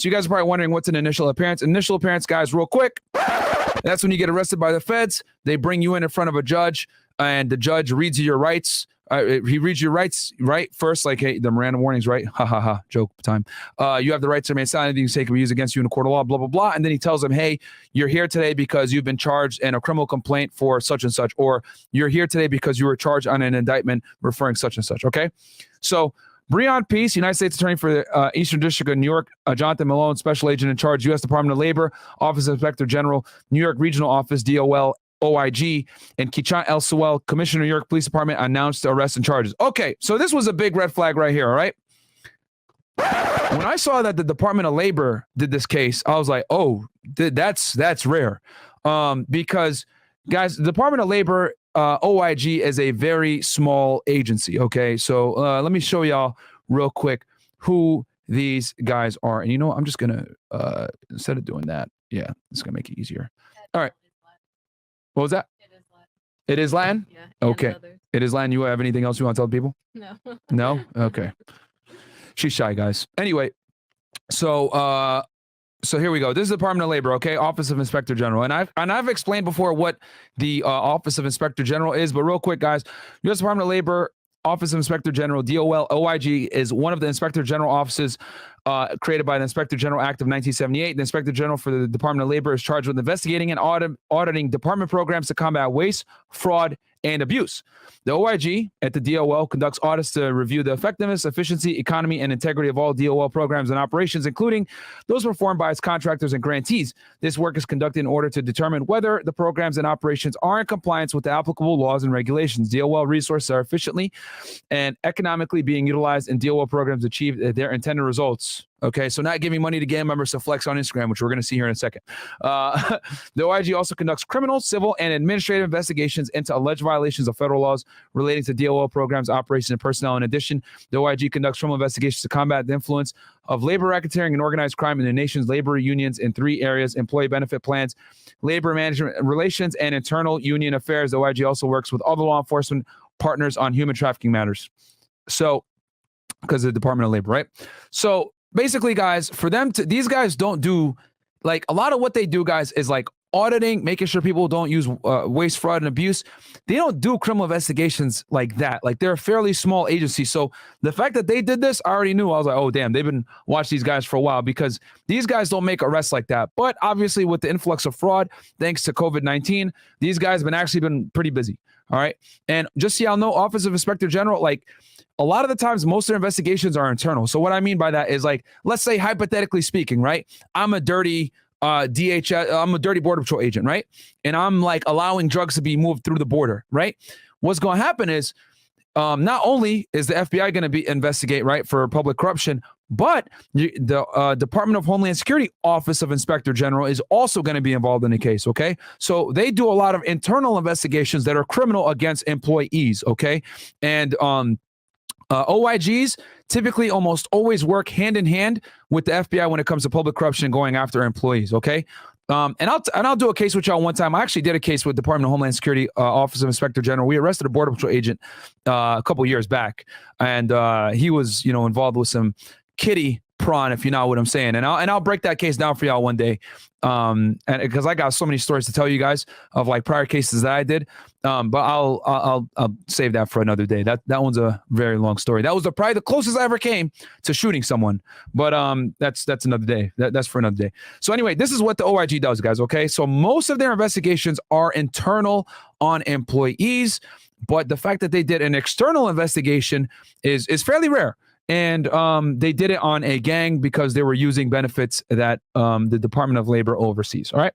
So you guys are probably wondering what's an initial appearance. Initial appearance, guys, real quick. That's when you get arrested by the feds. They bring you in front of a judge, and the judge reads you your rights. He reads your rights, right? First, like, hey, the Miranda warnings, right? Ha, ha, ha, joke time. You have the right to remain silent. Anything you say can be used against you in a court of law, blah, blah, blah. And then he tells them, hey, you're here today because you've been charged in a criminal complaint for such and such, or you're here today because you were charged on an indictment referring such and such, okay? So Breon Peace, United States Attorney for the Eastern District of New York, Jonathan Malone, Special Agent in Charge, U.S. Department of Labor, Office of Inspector General, New York Regional Office, DOL, OIG, and Kichan El Sewell, Commissioner of New York Police Department, announced the arrest and charges. Okay, so this was a big red flag right here, all right? When I saw that the Department of Labor did this case, I was like, oh, that's rare. Because, guys, the Department of Labor, OIG, is a very small agency, okay? So let me show y'all real quick who these guys are. And you know what? I'm just going to, instead of doing that, yeah, it's going to make it easier. All right. What was that? It is Latin. It is Latin? Yeah. Okay. It is Latin. You have anything else you want to tell the people? No. No? Okay. She's shy, guys. Anyway, so here we go. This is the Department of Labor, okay? Office of Inspector General. And I've explained before what the Office of Inspector General is, but real quick, guys, U.S. Department of Labor, Office of Inspector General, DOL, OIG, is one of the Inspector General offices created by the Inspector General Act of 1978. The Inspector General for the Department of Labor is charged with investigating and auditing department programs to combat waste, fraud, and abuse. The OIG at the DOL conducts audits to review the effectiveness, efficiency, economy, and integrity of all DOL programs and operations, including those performed by its contractors and grantees. This work is conducted in order to determine whether the programs and operations are in compliance with the applicable laws and regulations. DOL resources are efficiently and economically being utilized, and DOL programs to achieve their intended results. Okay, so not giving money to gang members to flex on Instagram, which we're going to see here in a second. The OIG also conducts criminal, civil, and administrative investigations into alleged violations of federal laws relating to DOL programs, operations, and personnel. In addition, the OIG conducts criminal investigations to combat the influence of labor racketeering and organized crime in the nation's labor unions in 3 areas: employee benefit plans, labor management relations, and internal union affairs. The OIG also works with other law enforcement partners on human trafficking matters. So, because of the Department of Labor, right? So, basically, guys, for them to, these guys don't do, like, a lot of what they do, guys, is like auditing, making sure people don't use waste, fraud, and abuse. They don't do criminal investigations like that. Like, they're a fairly small agency. So the fact that they did this, I already knew. I was like, oh, damn, they've been watching these guys for a while, because these guys don't make arrests like that. But obviously, with the influx of fraud, thanks to COVID-19, these guys have actually been pretty busy. All right. And just so y'all know, Office of Inspector General, like, a lot of the times, most of their investigations are internal. So what I mean by that is, like, let's say, hypothetically speaking, right? I'm a dirty DHS, I'm a dirty Border Patrol agent, right? And I'm, like, allowing drugs to be moved through the border, right? What's going to happen is, not only is the FBI going to investigate, right, for public corruption, but the Department of Homeland Security Office of Inspector General is also going to be involved in the case, okay? So they do a lot of internal investigations that are criminal against employees, okay? And OIGs typically almost always work hand in hand with the FBI when it comes to public corruption and going after employees, okay? And I'll do a case with y'all one time. I actually did a case with Department of Homeland Security, Office of Inspector General. We arrested a Border Patrol agent a couple years back, and he was, involved with some kitty prawn, if you know what I'm saying. And I'll break that case down for y'all one day, and because I got so many stories to tell you guys of, like, prior cases that I did. But I'll save that for another day. That one's a very long story. That was probably the closest I ever came to shooting someone. But that's another day. That's for another day. So anyway, this is what the OIG does, guys. Okay, so most of their investigations are internal on employees, but the fact that they did an external investigation is fairly rare. And they did it on a gang because they were using benefits that the Department of Labor oversees. All right.